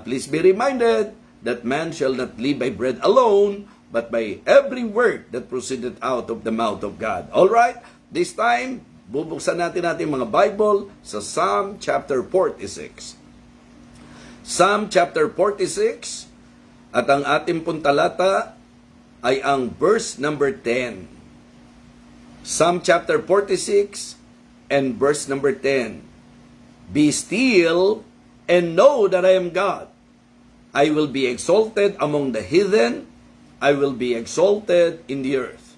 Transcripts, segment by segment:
Please be reminded that man shall not live by bread alone, but by every word that proceeded out of the mouth of God. Alright, this time, bubuksan natin mga Bible sa Psalm chapter 46. Psalm chapter 46, at ang ating pong talata ay ang verse number 10. Psalm chapter 46 and verse number 10. Be still and know that I am God. I will be exalted among the heathen. I will be exalted in the earth.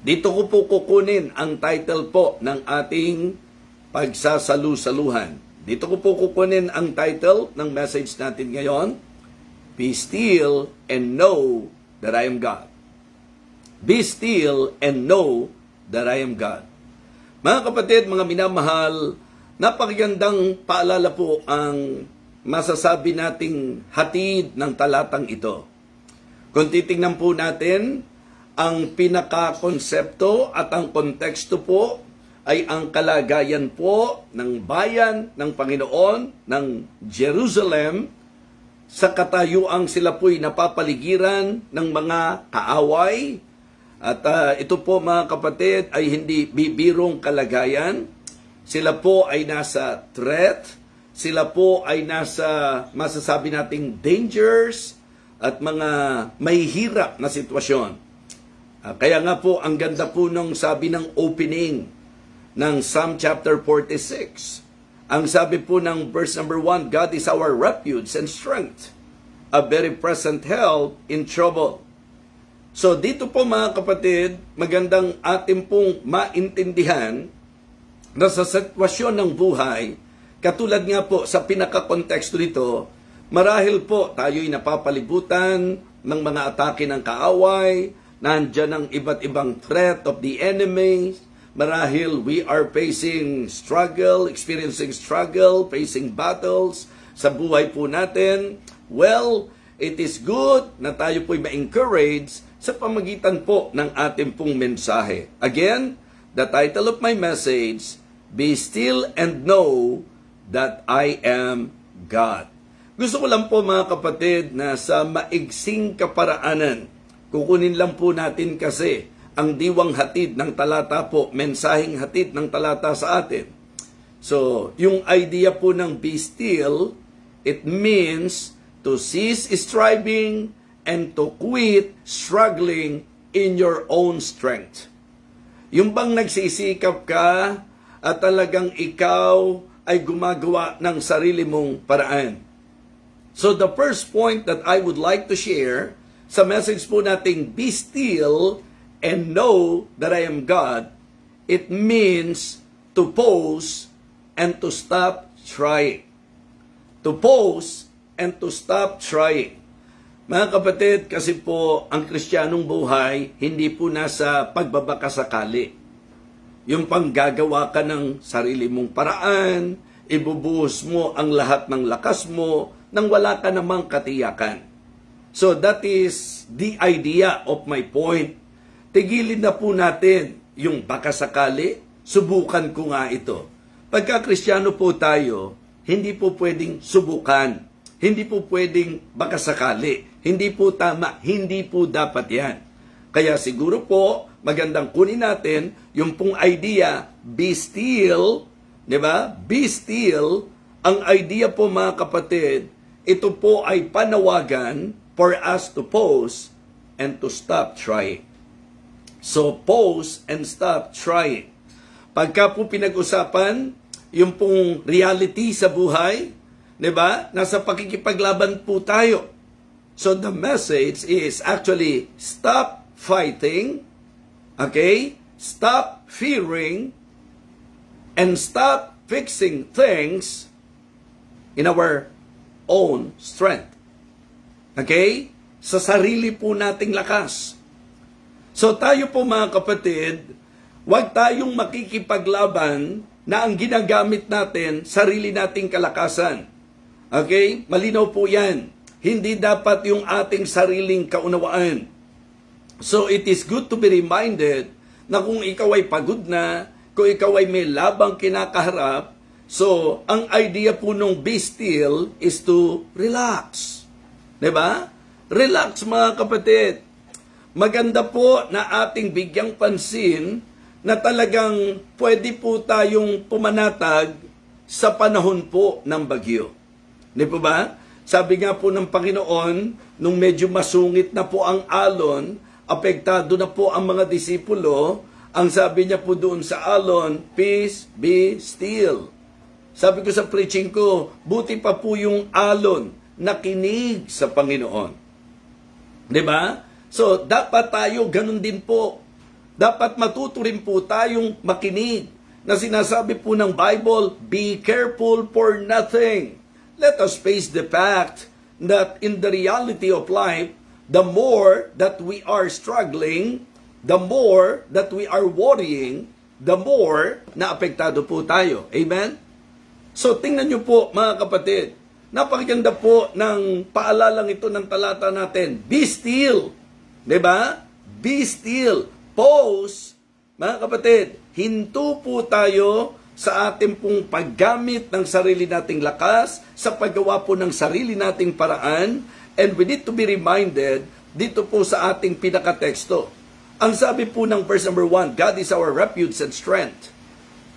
Dito ko po kukunin ang title po ng ating pagsasalu-saluhan. Dito ko po kukunin ang title ng message natin ngayon. Be still and know that I am God. Be still and know that I am God. Mga kapatid, mga minamahal, napakagandang paalala po ang masasabi nating hatid ng talatang ito. Kung titingnan po natin, ang pinaka-konsepto at ang konteksto po ay ang kalagayan po ng bayan ng Panginoon ng Jerusalem sa katayuang sila po'y napapaligiran ng mga kaaway. At ito po mga kapatid ay hindi bibirong kalagayan. Sila po ay nasa threat, sila po ay nasa masasabi nating dangers at mga may hirap na sitwasyon. Kaya nga po ang ganda po nung sabi ng opening ng Psalm chapter 46. Ang sabi po ng verse number 1, God is our refuge and strength, a very present help in trouble. So dito po mga kapatid, magandang atin pong maintindihan na sa sitwasyon ng buhay, katulad nga po sa pinaka-konteksto nito, marahil po tayo'y napapalibutan ng mga atake ng kaaway, nandyan ang iba't ibang threat of the enemy, marahil we are facing struggle, experiencing struggle, facing battles sa buhay po natin. Well, it is good na tayo po'y ma-encourage sa pamagitan po ng ating pong mensahe. Again, the title of my message, Be still and know that I am God. Gusto ko lang po mga kapatid na sa maigsing kaparaanan, kukunin lang po natin kasi ang diwang hatid ng talata po, mensaheng hatid ng talata sa atin. So, yung idea po ng be still, it means to cease striving and to quit struggling in your own strength. Yung bang nagsisikap ka at talagang ikaw ay gumagawa ng sarili mong paraan. So the first point that I would like to share sa message po nating be still and know that I am God, it means to pause and to stop trying. To pause and to stop trying. Mga kapatid, kasi po ang Kristiyanong buhay hindi po nasa pagbabakasakali. Yung panggagawa ka ng sarili mong paraan, ibubuhos mo ang lahat ng lakas mo nang wala ka namang katiyakan. So that is the idea of my point. Tigilin na po natin yung baka sakali, subukan ko nga ito. Pagka Kristiyano po tayo, hindi po pwedeng subukan. Hindi po pwedeng baka sakali. Hindi po tama. Hindi po dapat yan. Kaya siguro po, magandang kunin natin yung pong idea, be still, di ba? Be still, ang idea po mga kapatid, ito po ay panawagan for us to pause and to stop trying. So, pause and stop trying. Pagka po pinag-usapan, yung pong reality sa buhay, di ba? Nasa pakikipaglaban po tayo. So, the message is actually stop fighting, okay? Stop fearing, and stop fixing things in our own strength. Okay? Sa sarili po nating lakas. So tayo po mga kapatid, huwag tayong makikipaglaban na ang ginagamit natin, sarili nating kalakasan. Okay? Malinaw po yan. Hindi dapat yung ating sariling kaunawaan. So it is good to be reminded na kung ikaw ay pagod na, kung ikaw ay may labang kinakaharap, So, ang idea po nung be still is to relax. Diba? Relax mga kapatid. Maganda po na ating bigyang pansin na talagang pwede po tayong pumanatag sa panahon po ng bagyo. Di po ba? Sabi nga po ng Panginoon, nung medyo masungit na po ang alon, apektado na po ang mga disipulo, ang sabi niya po doon sa alon, peace, be still. Sabi ko sa preaching ko, buti pa po yung alon nakinig sa Panginoon. Diba? So, dapat tayo ganun din po. Dapat matuto rin po tayong makinig na sinasabi po ng Bible, be careful for nothing. Let us face the fact that in the reality of life, the more that we are struggling, the more that we are worrying, the more na apektado po tayo. Amen? So, tingnan nyo po, mga kapatid, napakaganda po ng paalalang ito ng talata natin. Be still. Diba? Be still. Pause. Mga kapatid, hinto po tayo sa ating pong paggamit ng sarili nating lakas, sa paggawa po ng sarili nating paraan, and we need to be reminded dito po sa ating pinakateksto. Ang sabi po ng verse number 1, God is our refuge and strength,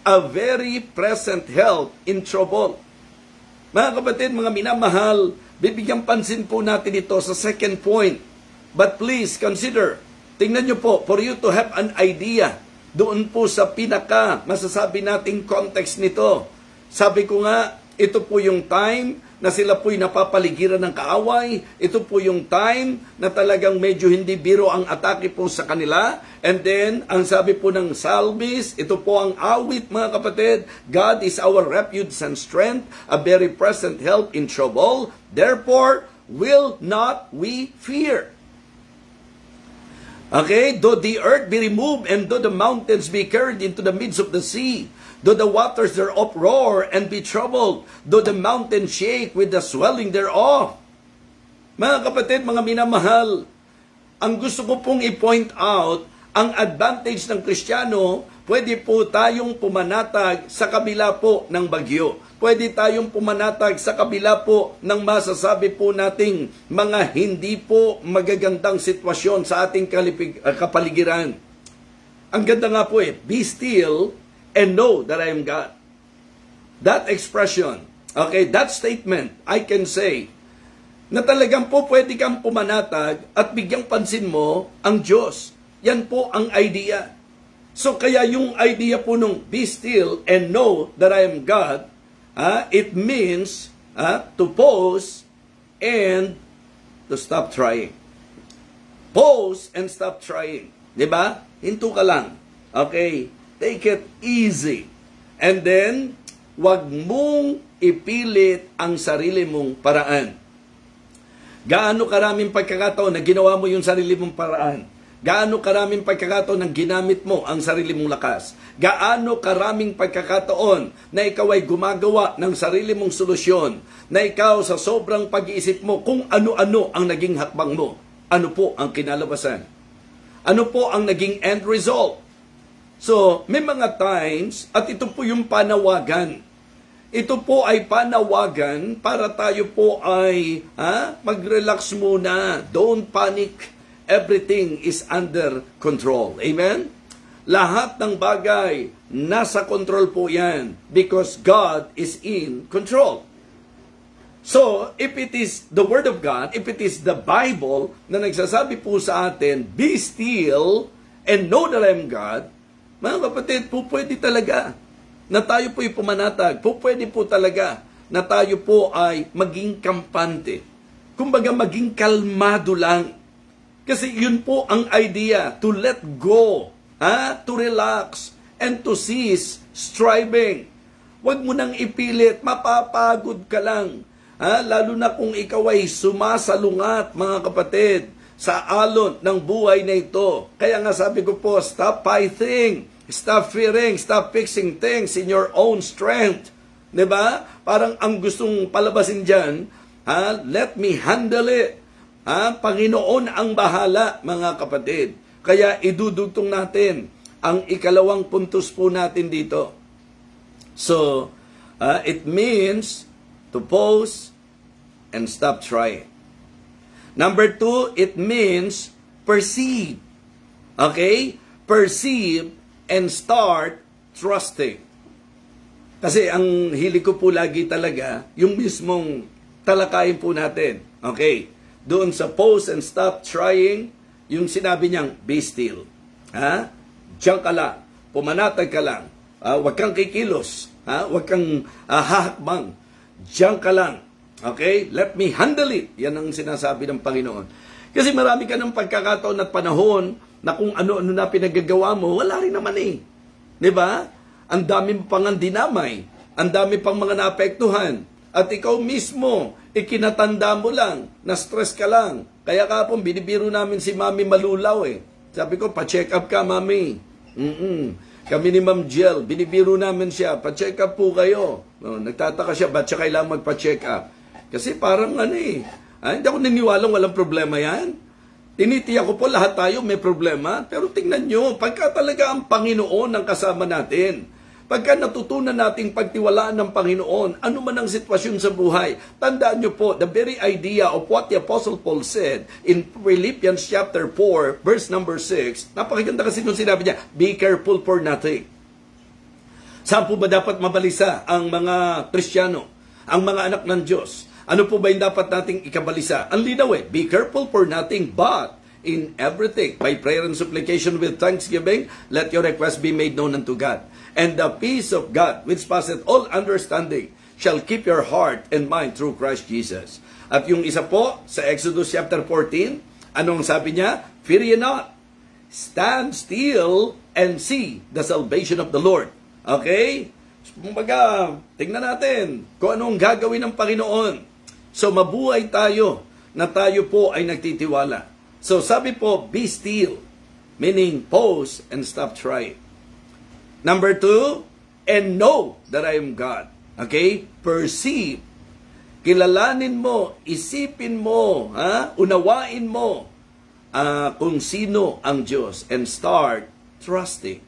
a very present help in trouble. Mga kapatid, mga minamahal, bibigyan pansin po natin ito sa second point. But please consider, tingnan nyo po, for you to have an idea, doon po sa pinaka masasabi nating context nito. Sabi ko nga, ito po yung time na sila po'y napapaligiran ng kaaway. Ito po yung time na talagang medyo hindi biro ang atake po sa kanila. And then, ang sabi po ng psalmist, ito po ang awit mga kapatid, God is our refuge and strength, a very present help in trouble. Therefore, will not we fear. Okay, though the earth be removed and though the mountains be carried into the midst of the sea, though the waters thereof roar and be troubled, though the mountains shake with the swelling thereof. Mga kapatid, mga minamahal, ang gusto ko pong i-point out, ang advantage ng Kristiyano, pwede po tayong pumanatag sa kabila po ng bagyo. Pwede tayong pumanatag sa kabila po ng masasabi po nating mga hindi po magagandang sitwasyon sa ating kapaligiran. Ang ganda nga po be still and know that I am God. That expression, okay, that statement, I can say, na talagang po pwede kang pumanatag at bigyang pansin mo ang Diyos. Yan po ang idea. So kaya yung idea po nung be still and know that I am God, it means to pause and to stop trying. Pause and stop trying. Diba? Hinto ka lang. Okay? Take it easy. And then, wag mong ipilit ang sarili mong paraan. Gaano karaming pagkakataon na ginawa mo yung sarili mong paraan? Gaano karaming pagkakataon na ginamit mo ang sarili mong lakas? Gaano karaming pagkakataon na ikaw ay gumagawa ng sarili mong solusyon? Na ikaw sa sobrang pag-iisip mo kung ano-ano ang naging hakbang mo? Ano po ang kinalabasan? Ano po ang naging end result? So, may mga times, at ito po yung panawagan. Ito po ay panawagan para tayo po ay mag-relax muna. Don't panic. Everything is under control. Amen? Lahat ng bagay, nasa control po yan because God is in control. So, if it is the Word of God, if it is the Bible na nagsasabi po sa atin, be still and know that I am God, mga kapatid, po pwede talaga na tayo po'y pumanatag. Po pwede po talaga na tayo po ay maging kampante. Kumbaga, maging kalmado lang. Kasi yun po ang idea, to let go, to relax, and to cease striving. Huwag mo nang ipilit, mapapagod ka lang. Lalo na kung ikaw ay sumasalungat, mga kapatid, sa alon ng buhay na ito. Kaya nga sabi ko po, stop fighting, stop fearing, stop fixing things in your own strength. Diba? Parang ang gustong palabasin dyan, let me handle it. Panginoon ang bahala, mga kapatid. Kaya idudugtong natin ang ikalawang puntos po natin dito. So, It means to pause and stop trying. Number 2, it means perceive. Okay? Perceive and start trusting. Kasi ang hilig ko po lagi talaga, yung mismong talakayin po natin. Okay? Doon sa pause and stop trying, yung sinabi niyang, be still. Diyan ka lang. Pumanatag ka lang. Huwag kang kikilos. Huwag kang hahakbang. Diyan ka lang. Okay? Let me handle it. Yan ang sinasabi ng Panginoon. Kasi marami ka ng pagkakataon at panahon na kung ano-ano na pinagagawa mo, wala rin naman eh. Diba? Ang dami pang dinamay. Ang dami pang mga naapektuhan. At ikaw mismo, ikinatanda mo lang, na-stress ka lang. Kaya kapon, binibiro namin si Mami malulaw eh. Sabi ko, pa-check up ka, Mami. Kami ni Ma'am Jill, binibiro namin siya, pa-check up po kayo. Nagtataka siya, ba't siya kailangan magpa-check up? Kasi parang hindi ako niniwalang walang problema yan. Tinitiyak ko po lahat tayo may problema. Pero tingnan nyo, pagka talaga ang Panginoon ang kasama natin, pagka natutunan nating pagtiwalaan ng Panginoon, ano man ang sitwasyon sa buhay, tandaan nyo po, the very idea of what the Apostle Paul said in Philippians chapter 4, verse number 6, napakaganda kasi nung sinabi niya, be careful for nothing. Saan po ba dapat mabalisa ang mga Kristiyano, ang mga anak ng Diyos? Ano po ba yung dapat nating ikabalisa? Ang linaw eh, be careful for nothing, but in everything, by prayer and supplication with thanksgiving, let your request be made known unto God. And the peace of God, which passeth all understanding, shall keep your heart and mind through Christ Jesus. At yung isa po, sa Exodus chapter 14, anong sabi niya? Fear ye not, stand still and see the salvation of the Lord. Okay? Kumbaga, tingnan natin kung anong gagawin ng Panginoon. So, mabuhay tayo na tayo po ay nagtitiwala. So, sabi po, be still, meaning pause and stop trying. Number 2, and know that I am God. Okay? Perceive. Kilalanin mo, isipin mo, unawain mo kung sino ang Diyos and start trusting.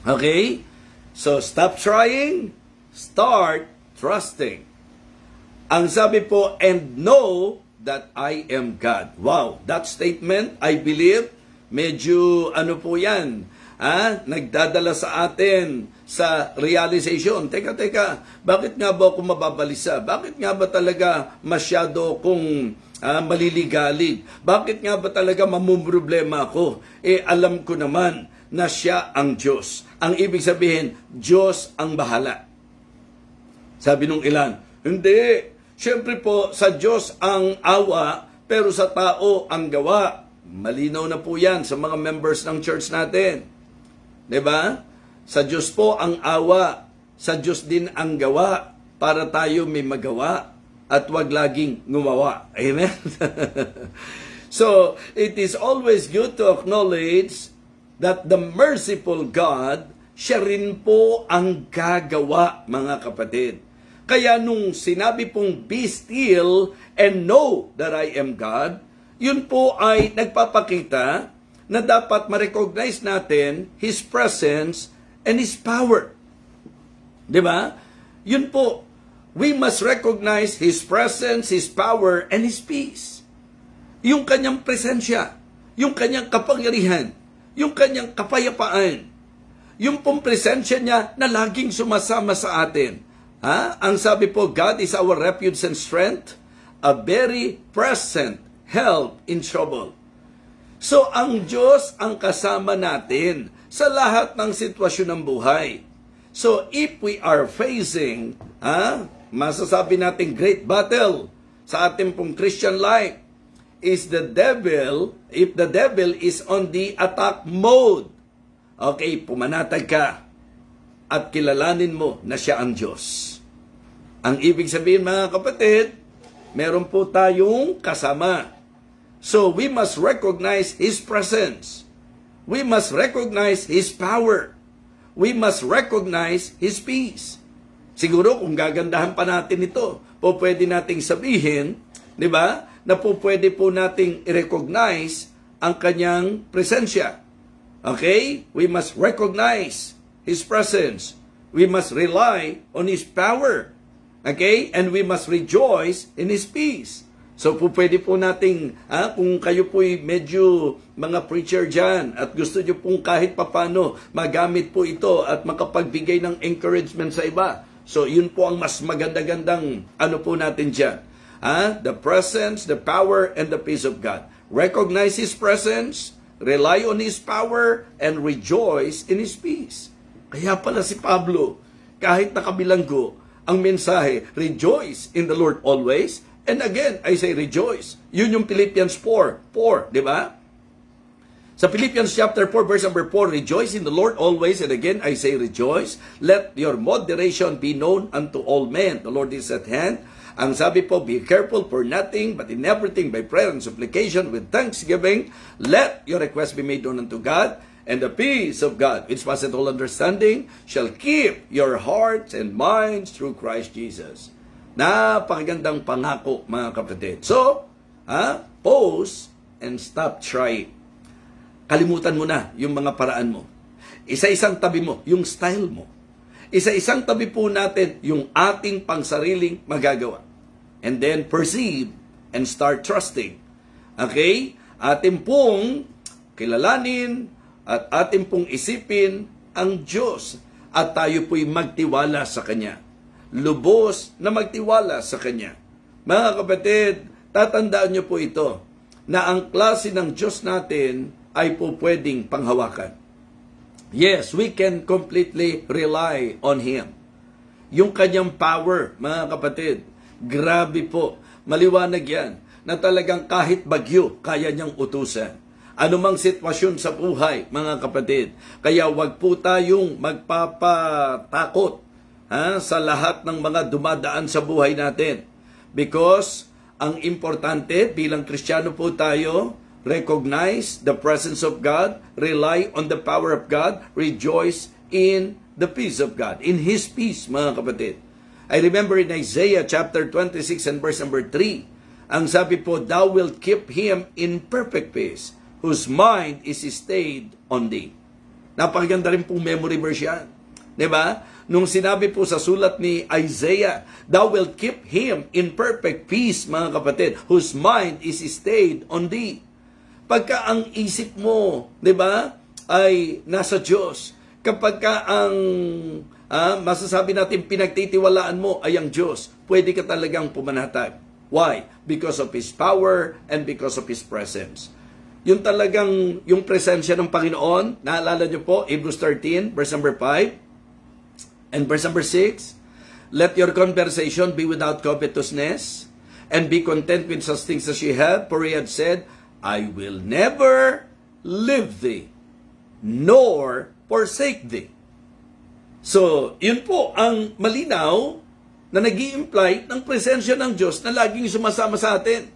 Okay? So, stop trying, start trusting. Ang sabi po, and know that I am God. Wow, that statement, I believe, medyo po yan, nagdadala sa atin sa realization. Teka, bakit nga ba ako mababalisa? Bakit nga ba talaga masyado kong maliligalig? Bakit nga ba talaga mamumroblema ako? Alam ko naman na siya ang Diyos. Ang ibig sabihin, Diyos ang bahala. Sabi nung ilan, hindi. Siyempre po, sa Diyos ang awa, pero sa tao ang gawa. Malinaw na po yan sa mga members ng church natin. Diba? Sa Diyos po ang awa, sa Diyos din ang gawa, para tayo may magawa at wag laging gumawa. Amen? So, it is always good to acknowledge that the merciful God, siya rin po ang gagawa, mga kapatid. Kaya nung sinabi pong be still and know that I am God, yun po ay nagpapakita na dapat ma-recognize natin His presence and His power. Diba? Yun po, we must recognize His presence, His power, and His peace. Yung kanyang presensya, yung kanyang kapangyarihan, yung kanyang kapayapaan, yung pong presensya niya na laging sumasama sa atin. Ang sabi po, God is our refuge and strength, a very present help in trouble. So, ang Diyos ang kasama natin sa lahat ng sitwasyon ng buhay. So, if we are facing, masasabi natin great battle sa ating pong Christian life, is the devil, if the devil is on the attack mode, okay, pumanatag ka at kilalanin mo na siya ang Diyos. Ang ibig sabihin, mga kapatid, meron po tayong kasama. So, we must recognize His presence. We must recognize His power. We must recognize His peace. Siguro, kung gagandahan pa natin ito, po pwede nating sabihin, di ba, na po pwede po nating i-recognize ang kanyang presensya. Okay? We must recognize His presence. we must rely on His power. Okay? And we must rejoice in His peace. So po pwede po nating, kung kayo po'y medyo mga preacher dyan at gusto nyo pong kahit papano magamit po ito at makapagbigay ng encouragement sa iba. So yun po ang mas maganda-gandang po natin dyan. The presence, the power, and the peace of God. Recognize His presence, rely on His power, and rejoice in His peace. Kaya pala si Pablo, kahit nakabilanggo, ang mensahe, rejoice in the Lord always. And again, I say rejoice. Yun yung Philippians 4, di ba? Sa Philippians chapter 4, verse number 4, rejoice in the Lord always. And again, I say rejoice. Let your moderation be known unto all men. The Lord is at hand. Ang sabi po, be careful for nothing, but in everything by prayer and supplication with thanksgiving, let your request be made known unto God. And the peace of God, which passeth all understanding, shall keep your hearts and minds through Christ Jesus. Napakagandang pangako, mga kapatid. So, pause and stop trying. Kalimutan mo na yung mga paraan mo. Isa-isang tabi mo yung style mo. Isa-isang tabi po natin yung ating pangsariling magagawa. And then perceive and start trusting. Okay? Atin pong kilalanin at atin pong isipin ang Diyos at tayo po'y magtiwala sa Kanya. Lubos na magtiwala sa Kanya. Mga kapatid, tatandaan niyo po ito, na ang klase ng Diyos natin ay po pwedeng panghawakan. Yes, we can completely rely on Him. Yung Kanyang power, mga kapatid, grabe po, maliwanag yan, na talagang kahit bagyo, kaya niyang utusan. Anumang sitwasyon sa buhay, mga kapatid, kaya wag po tayong magpapatakot sa lahat ng mga dumadaan sa buhay natin. Because ang importante bilang Kristiyano po tayo, recognize the presence of God, rely on the power of God, rejoice in the peace of God, in His peace, mga kapatid. I remember in Isaiah chapter 26 and verse number 3, ang sabi po, thou wilt keep him in perfect peace, whose mind is stayed on thee. Napakaganda rin pong memory verse yan. Diba? Nung sinabi po sa sulat ni Isaiah, thou wilt keep him in perfect peace, mga kapatid, whose mind is stayed on thee. Pagka ang isip mo, diba, ay nasa Diyos, kapag ka ang masasabi natin pinagtitiwalaan mo ay ang Diyos, pwede ka talagang pumanatag. Why? Because of His power and because of His presence. Yung talagang, yung presensya ng Panginoon, naalala nyo po, Hebrews 13, verse number 5, and verse number 6, let your conversation be without covetousness, and be content with such things as ye have, for He had said, I will never leave thee, nor forsake thee. So, yun po ang malinaw na nag-i-imply ng presensya ng Diyos na laging sumasama sa atin.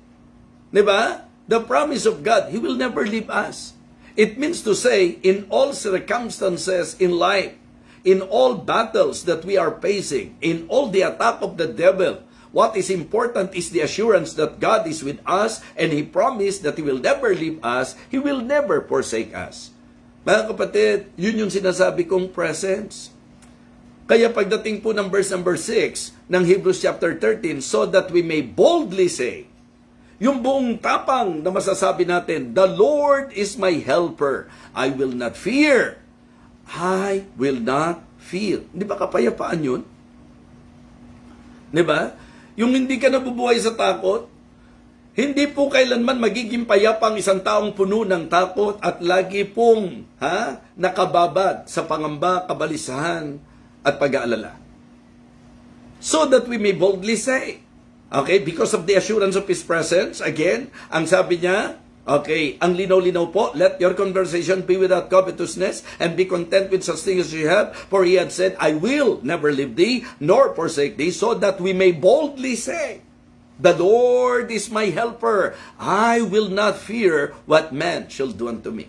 Diba? The promise of God, He will never leave us. It means to say, in all circumstances in life, in all battles that we are facing, in all the attack of the devil, what is important is the assurance that God is with us and He promised that He will never leave us, He will never forsake us. Mga kapatid, yun yung sinasabi kong presence. Kaya pagdating po ng verse number 6 ng Hebrews chapter 13, so that we may boldly say, yung buong tapang na masasabi natin, the Lord is my helper, I will not fear. I will not fear. Hindi ba kapayapaan yun? Di ba? Yung hindi ka nabubuhay sa takot, hindi po kailanman magiging payapa ang isang taong puno ng takot at lagi pong nakababad sa pangamba, kabalisahan at pag-aalala. So that we may boldly say, okay, because of the assurance of His presence, again, ang sabi niya, okay, ang linaw-linaw po, let your conversation be without covetousness, and be content with such things as you have, for He had said, I will never leave thee, nor forsake thee, so that we may boldly say, the Lord is my helper, I will not fear what man shall do unto me.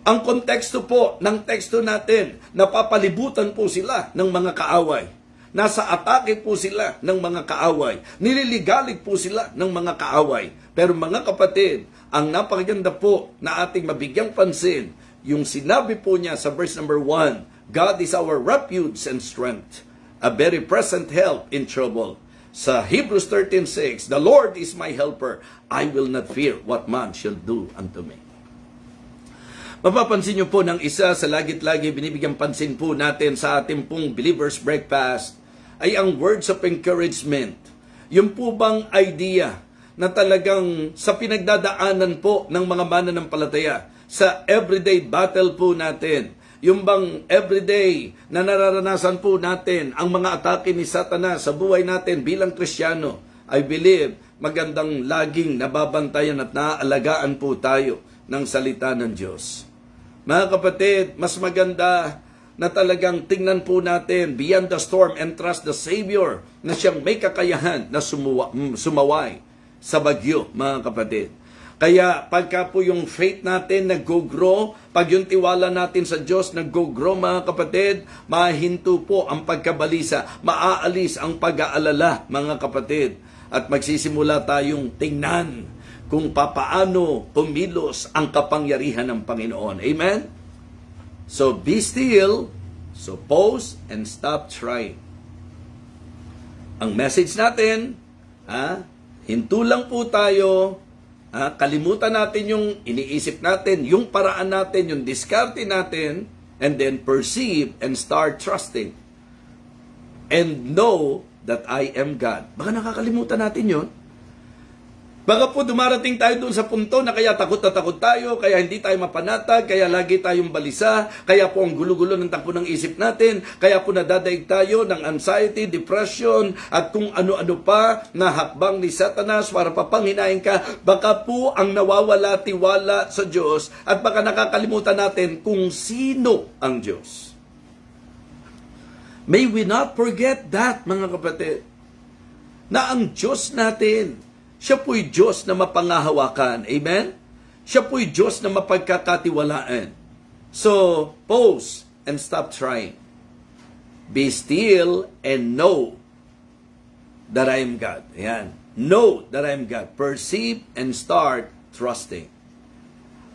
Ang konteksto po ng teksto natin, napapalibutan po sila ng mga kaaway. Nasa atake po sila ng mga kaaway. Nililigalig po sila ng mga kaaway. Pero mga kapatid, ang napakaganda po na ating mabigyang pansin, yung sinabi po niya sa verse number 1, God is our refuge and strength, a very present help in trouble. Sa Hebrews 13:6, the Lord is my helper. I will not fear what man shall do unto me. Mapapansin niyo po ng isa sa lagit-lagi binibigyan pansin po natin sa ating pong Believer's Breakfast ay ang words of encouragement. Yung po bang idea na talagang sa pinagdadaanan po ng mga mananampalataya, sa everyday battle po natin, yung bang everyday na nararanasan po natin ang mga atake ni Satanas sa buhay natin bilang Kristiyano, I believe magandang laging nababantayan at naaalagaan po tayo ng salita ng Diyos. Mga kapatid, mas maganda na talagang tingnan po natin beyond the storm and trust the Savior na siyang may kakayahan na sumaway sa bagyo, mga kapatid. Kaya pagka po yung faith natin nag-go-grow, pag yung tiwala natin sa Diyos nag-go-grow, mga kapatid, mahinto po ang pagkabalisa, maaalis ang pag-aalala, mga kapatid. At magsisimula tayong tingnan kung papaano pumilos ang kapangyarihan ng Panginoon. Amen? So be still, so pause, and stop trying. Ang message natin, hinto lang po tayo, kalimutan natin yung iniisip natin, yung paraan natin, yung diskarte natin, and then perceive and start trusting. And know that I am God. Baka nakakalimutan natin yun. Baka po dumarating tayo doon sa punto na kaya takot na takot tayo, kaya hindi tayo mapanatag, kaya lagi tayong balisa, kaya po ang gulo-gulo ng takbo ng isip natin, kaya po nadadaig tayo ng anxiety, depression, at kung ano-ano pa na hakbang ni Satanas para papanghinain ka. Baka po ang nawawala tiwala sa Diyos at baka nakakalimutan natin kung sino ang Diyos. May we not forget that, mga kapatid, na ang Diyos natin, siya po'y Diyos na mapangahawakan. Amen? Siya po'y Diyos na mapagkakatiwalaan. So, pause and stop trying. Be still and know that I am God. Ayan. Know that I am God. Perceive and start trusting.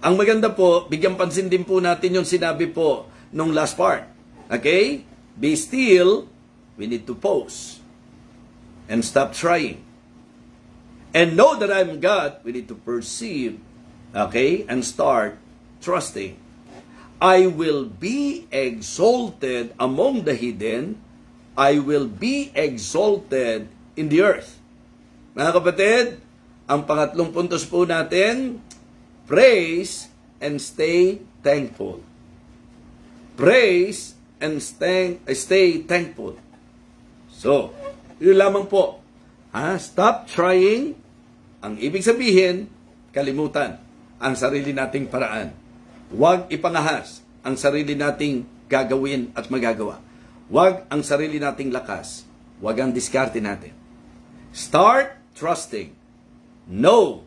Ang maganda po, bigyan pansin din po natin yung sinabi po nung last part. Okay? Be still, we need to pause and stop trying. And know that I'm God, we need to perceive, okay, and start trusting. I will be exalted among the hidden. I will be exalted in the earth. Mga kapatid, ang pangatlong puntos po natin, praise and stay thankful. Praise and stay thankful. So, yun lamang po. Stop trying. Ang ibig sabihin, kalimutan ang sarili nating paraan. Huwag ipangahas ang sarili nating gagawin at magagawa. Huwag ang sarili nating lakas. Huwag ang diskarte natin. Start trusting. Know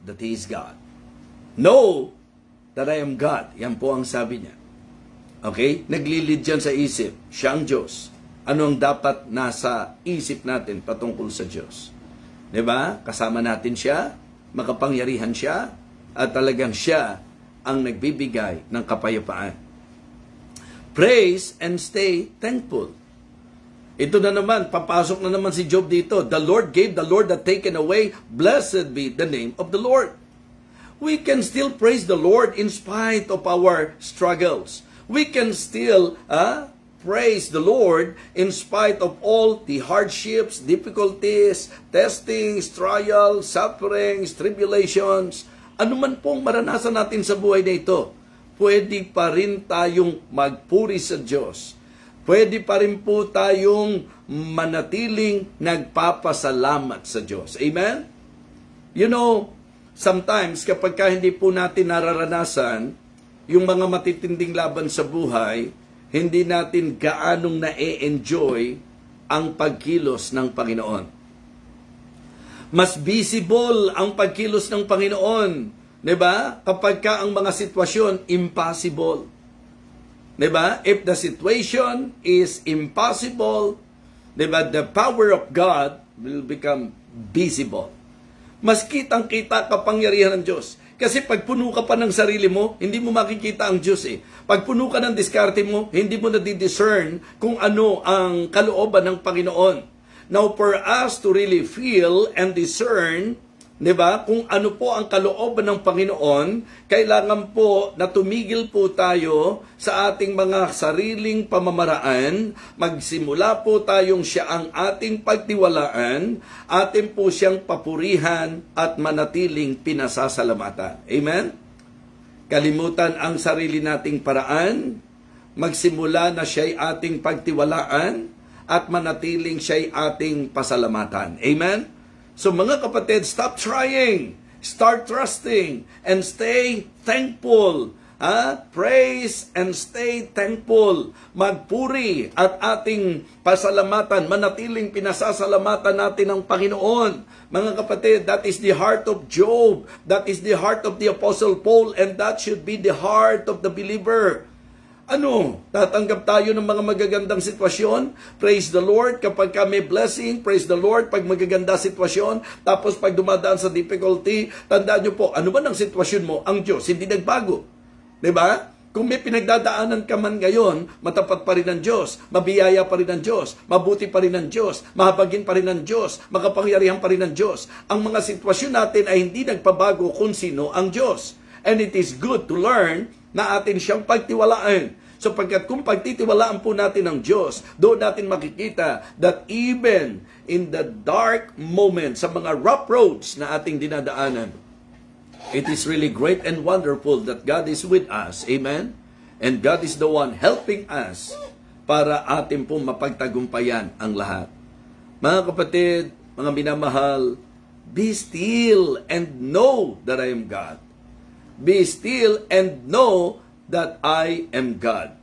that He is God. Know that I am God. Yan po ang sabi niya. Okay? Naglilid dyan sa isip. Siya ang Diyos. Ano ang dapat nasa isip natin patungkol sa Diyos? Diba? Kasama natin siya, makapangyarihan siya, at talagang siya ang nagbibigay ng kapayapaan. Praise and stay thankful. Ito na naman, papasok na naman si Job dito. The Lord gave, the Lord that taken away. Blessed be the name of the Lord. We can still praise the Lord in spite of our struggles. We can still praise the Lord in spite of all the hardships, difficulties, testings, trials, sufferings, tribulations. Ano man pong maranasan natin sa buhay na ito, pwede pa rin tayong magpuri sa Diyos. Pwede pa rin po tayong manatiling nagpapasalamat sa Diyos. Amen? You know, sometimes kapag hindi po natin nararanasan yung mga matitinding laban sa buhay, hindi natin gaanong na-enjoy ang pagkilos ng Panginoon. Mas visible ang pagkilos ng Panginoon, 'di ba? Kapag ang mga sitwasyon impossible. 'Di ba? If the situation is impossible, 'di ba, the power of God will become visible. Mas kitang-kita kapangyarihan ng Diyos. Kasi pag puno ka pa ng sarili mo, hindi mo makikita ang Diyos eh. Pag puno ka ng diskarte mo, hindi mo na-discern kung ano ang kalooban ng Panginoon. Now, for us to really feel and discern, di ba, kung ano po ang kalooban ng Panginoon, kailangan po na tumigil po tayo sa ating mga sariling pamamaraan, magsimula po tayong siya ang ating pagtiwalaan, atin po siyang papurihan at manatiling pinasasalamatan. Amen? Kalimutan ang sarili nating paraan, magsimula na siya'y ating pagtiwalaan at manatiling siya'y ating pasalamatan. Amen? So mga kapatid, stop trying, start trusting, and stay thankful. Praise and stay thankful. Magpuri at ating pasalamatan, manatiling pinasasalamatan natin ng Panginoon. Mga kapatid, that is the heart of Job. That is the heart of the Apostle Paul, and that should be the heart of the believer. Tatanggap tayo ng mga magagandang sitwasyon? Praise the Lord kapag may blessing. Praise the Lord pag magaganda sitwasyon. Tapos pag dumadaan sa difficulty, tandaan nyo po, ano ba ang sitwasyon mo? Ang Diyos, hindi nagbago. Diba? Kung may pinagdadaanan ka man ngayon, matapat pa rin ang Diyos, mabiyaya pa rin ang Diyos, mabuti pa rin ang Diyos, mahabagin pa rin ang Diyos, makapangyarihan pa rin ang Diyos. Ang mga sitwasyon natin ay hindi nagpabago kung sino ang Diyos. And it is good to learn na atin siyang pagtiwalaan. Sapagkat kung pagtitiwalaan po natin ang Diyos, doon natin makikita that even in the dark moments, sa mga rough roads na ating dinadaanan, it is really great and wonderful that God is with us. Amen? And God is the one helping us para atin pong mapagtagumpayan ang lahat. Mga kapatid, mga minamahal, be still and know that I am God. Be still and know that I am God.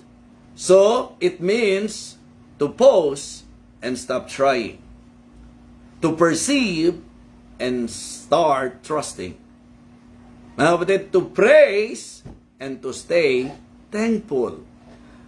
So, it means to pause and stop trying. To perceive and start trusting. Mga kapatid, to praise and to stay thankful.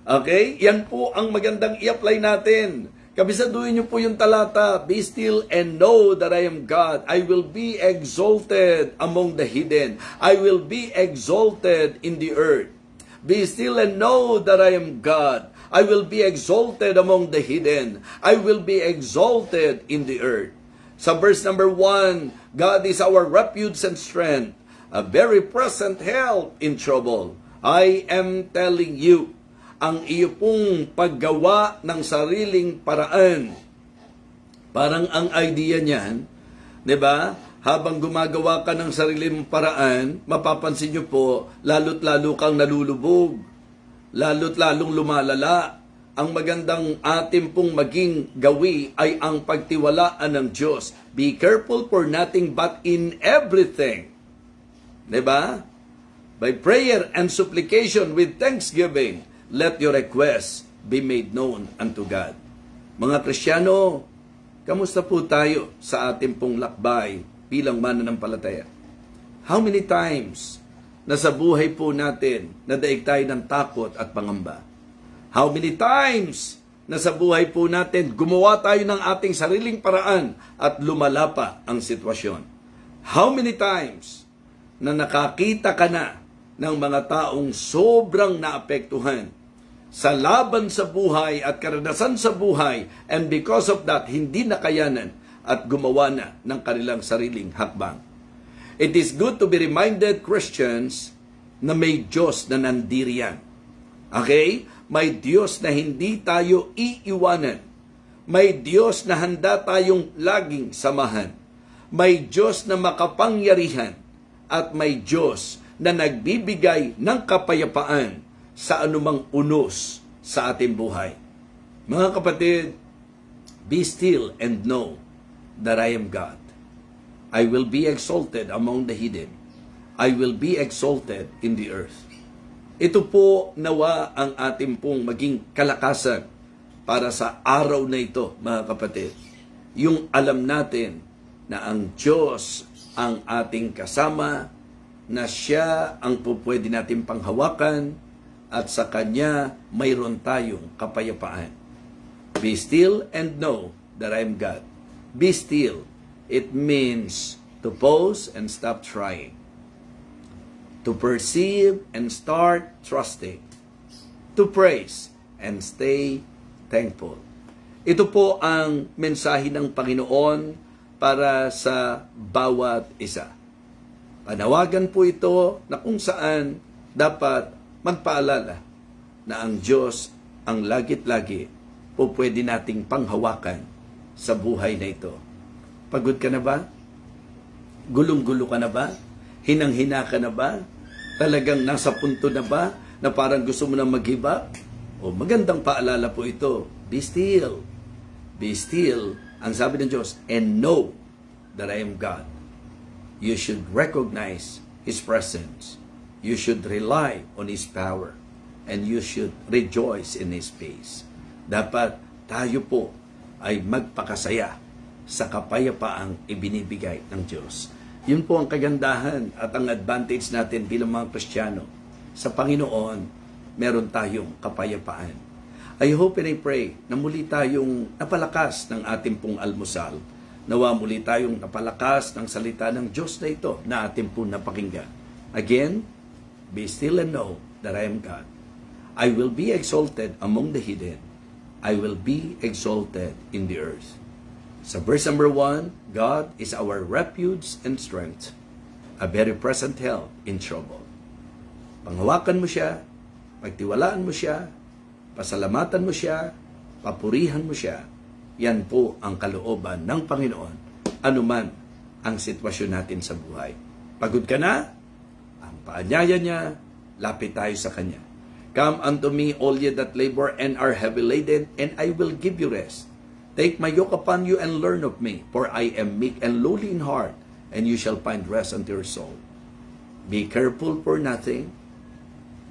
Okay? Yan po ang magandang i-apply natin. Kabisaduhin niyo po yung talata, be still and know that I am God. I will be exalted among the hidden. I will be exalted in the earth. Be still and know that I am God. I will be exalted among the hidden. I will be exalted in the earth. Sa verse number 1, God is our refuge and strength, a very present help in trouble. I am telling you, ang iyo pong paggawa ng sariling paraan. Parang ang idea niyan, 'di ba? Habang gumagawa ka ng sariling paraan, mapapansin niyo po, lalo't-lalo kang nalulubog. Lalo't-lalong lumalala. Ang magandang atin pong maging gawi ay ang pagtiwalaan ng Diyos. Be careful for nothing but in everything. 'Di ba? By prayer and supplication with thanksgiving, let your requests be made known unto God. Mga Kristiyano, kamusta po tayo sa ating pong lakbay bilang mananampalataya? How many times na sa buhay po natin nadaig tayo ng takot at pangamba? How many times na sa buhay po natin gumawa tayo ng ating sariling paraan at lumala pa ang sitwasyon? How many times na nakakita ka na ng mga taong sobrang naapektuhan sa laban sa buhay at karanasan sa buhay, and because of that, hindi nakayanan at gumawa na ng kanilang sariling hakbang? It is good to be reminded, Christians, na may Diyos na nandiriyan. Okay? May Diyos na hindi tayo iiwanan. May Diyos na handa tayong laging samahan. May Diyos na makapangyarihan. At may Diyos na nagbibigay ng kapayapaan sa anumang unos sa ating buhay. Mga kapatid, be still and know that I am God. I will be exalted among the hidden. I will be exalted in the earth. Ito po nawa ang ating pong maging kalakasan para sa araw na ito, mga kapatid. Yung alam natin na ang Diyos ang ating kasama, na siya ang pwede natin panghawakan, at sa Kanya mayroon tayong kapayapaan. Be still and know that I am God. Be still. It means to pause and stop trying. to perceive and start trusting, to praise and stay thankful. Ito po ang mensahe ng Panginoon para sa bawat isa. Panawagan po ito na kung saan dapat magpaalala na ang Diyos ang lagit-lagi po pwede nating panghawakan sa buhay na ito. Pagod ka na ba? Gulong-gulo ka na ba? Hinang-hina ka na ba? Talagang nasa punto na ba na parang gusto mo na mag-give up? O magandang paalala po ito. Be still. Be still. Ang sabi ng Diyos, and know that I am God. You should recognize His presence. You should rely on His power. And you should rejoice in His peace. Dapat tayo po ay magpakasaya sa kapayapaang ibinibigay ng Diyos. Yun po ang kagandahan at ang advantage natin bilang mga Kristiyano. Sa Panginoon, meron tayong kapayapaan. I hope and I pray na muli tayong napalakas ng ating pong almusal. Nawa muli tayong napalakas ng salita ng Diyos na ito na ating pong napakinggan. Again, be still and know that I am God. I will be exalted among the heathen. I will be exalted in the earth. Sa verse number 1, God is our refuge and strength, a very present help in trouble. Panghawakan mo siya, pagtiwalaan mo siya, pasalamatan mo siya, papurihan mo siya. Yan po ang kalooban ng Panginoon, anuman ang sitwasyon natin sa buhay. Pagod ka na? Ang paanyaya niya, lapit tayo sa Kanya. Come unto me, all ye that labor and are heavy laden, and I will give you rest. Take my yoke upon you and learn of me, for I am meek and lowly in heart, and you shall find rest unto your soul. Be careful for nothing,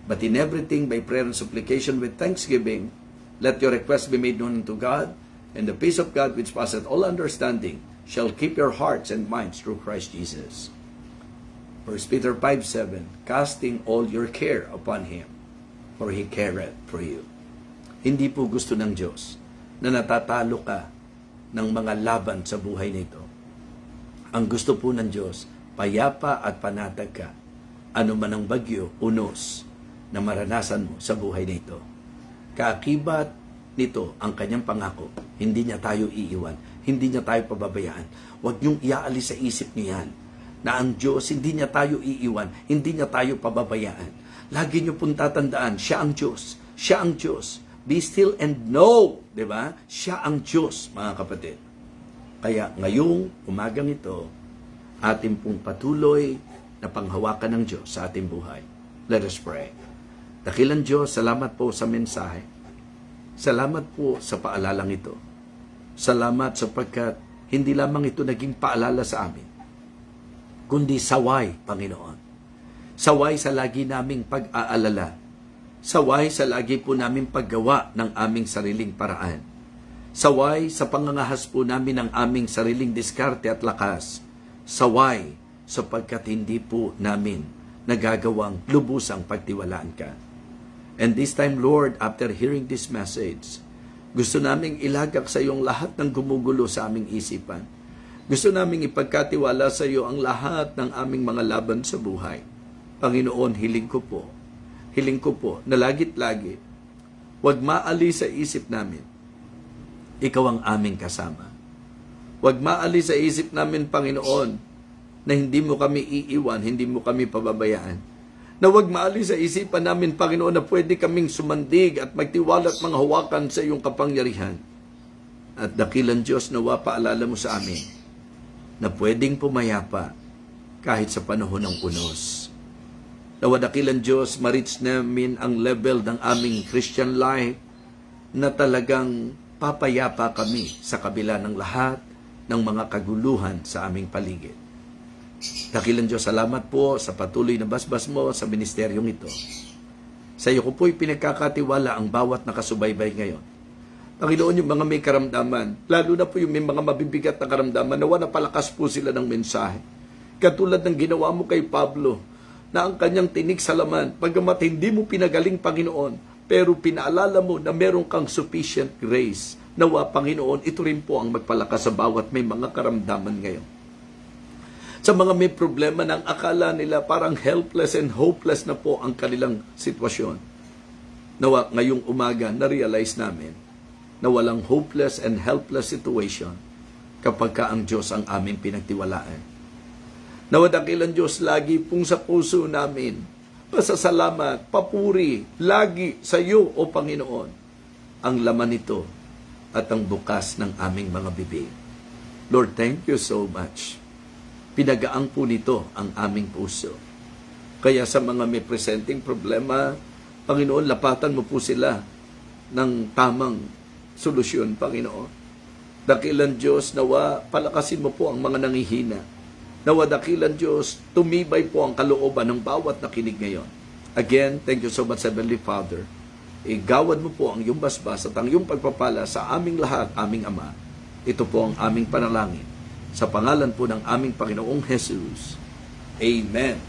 but in everything by prayer and supplication with thanksgiving, let your requests be made known unto God, and the peace of God which passeth all understanding shall keep your hearts and minds through Christ Jesus. 1 Peter 5:7, casting all your care upon Him, for He careth for you. Hindi po gusto ng Diyos na natatalo ka ng mga laban sa buhay nito. Ang gusto po ng Diyos, payapa at panatag ka, ano man ang bagyo, unos, na maranasan mo sa buhay nito. Kaakibat nito ang Kanyang pangako, hindi niya tayo iiwan, hindi niya tayo pababayaan. Huwag niyong iaalis sa isip niyo yan, na ang Diyos, hindi niya tayo iiwan, hindi niya tayo pababayaan. Lagi niyo pong tatandaan, siya ang Diyos, siya ang Diyos. Be still and know, di ba? Siya ang Diyos, mga kapatid. Kaya ngayong umagang ito, ating pong patuloy na panghawakan ng Diyos sa ating buhay. Let us pray. Dakilang Diyos, salamat po sa mensahe. Salamat po sa paalalang ito. Salamat sapagkat hindi lamang ito naging paalala sa amin, kundi saway, Panginoon. Saway sa lagi naming pag-aalala. Saway sa lagi po namin paggawa ng aming sariling paraan. Saway sa pangangahas po namin ng aming sariling diskarte at lakas. Saway sapagkat hindi po namin nagagawang lubusang pagtiwalaan ka. And this time, Lord, after hearing this message, gusto naming ilagak sa iyong lahat ng gumugulo sa aming isipan. Gusto naming ipagkatiwala sa iyo ang lahat ng aming mga laban sa buhay. Panginoon, hiling ko po na lagit-lagi, huwag maalis sa isip namin, ikaw ang aming kasama. Huwag maalis sa isip namin, Panginoon, na hindi mo kami iiwan, hindi mo kami pababayaan. Na huwag maalis sa isipan namin, Panginoon, na pwede kaming sumandig at magtiwala at manghawakan sa iyong kapangyarihan. At dakilang Diyos, nawa paalala mo sa amin na pwedeng pumayapa kahit sa panahon ng unos. Nawa dakilang Diyos, ma-reach namin ang level ng aming Christian life na talagang papayapa kami sa kabila ng lahat ng mga kaguluhan sa aming paligid. Dakilang Diyos, salamat po sa patuloy na basbas mo sa ministeryong ito. Sa iyo ko po'y pinagkakatiwala ang bawat nakasubaybay ngayon. Panginoon, yung mga may karamdaman, lalo na po yung may mga mabibigat na karamdaman, nawa napalakas po sila ng mensahe. Katulad ng ginawa mo kay Pablo, na ang kanyang tinig sa laman, pagkamat hindi mo pinagaling, Panginoon, pero pinaalala mo na meron kang sufficient grace. Nawa, Panginoon, ito rin po ang magpalakas sa bawat may mga karamdaman ngayon. Sa mga may problema ng akala nila parang helpless and hopeless na po ang kanilang sitwasyon. Nawa ngayong umaga, na-realize namin na walang hopeless and helpless situation kapag ka ang Diyos ang aming pinagtiwalaan. Nawa dakilang Diyos lagi pong sa puso namin, pasasalamat, papuri, lagi sa iyo, O Panginoon, ang laman nito at ang bukas ng aming mga bibig. Lord, thank you so much. Pinagaang po nito ang aming puso. Kaya sa mga may presenting problema, Panginoon, lapatan mo po sila ng tamang solusyon, Panginoon. Dakilan Diyos, nawa palakasin mo po ang mga nangihina. Nawa dakilan Diyos, tumibay po ang kalooban ng bawat nakinig ngayon. Again, thank you so much, Heavenly Father. Igawad mo po ang iyong basbas at ang iyong pagpapala sa aming lahat, aming Ama. Ito po ang aming panalangin. Sa pangalan po ng aming Panginoong Jesus. Amen.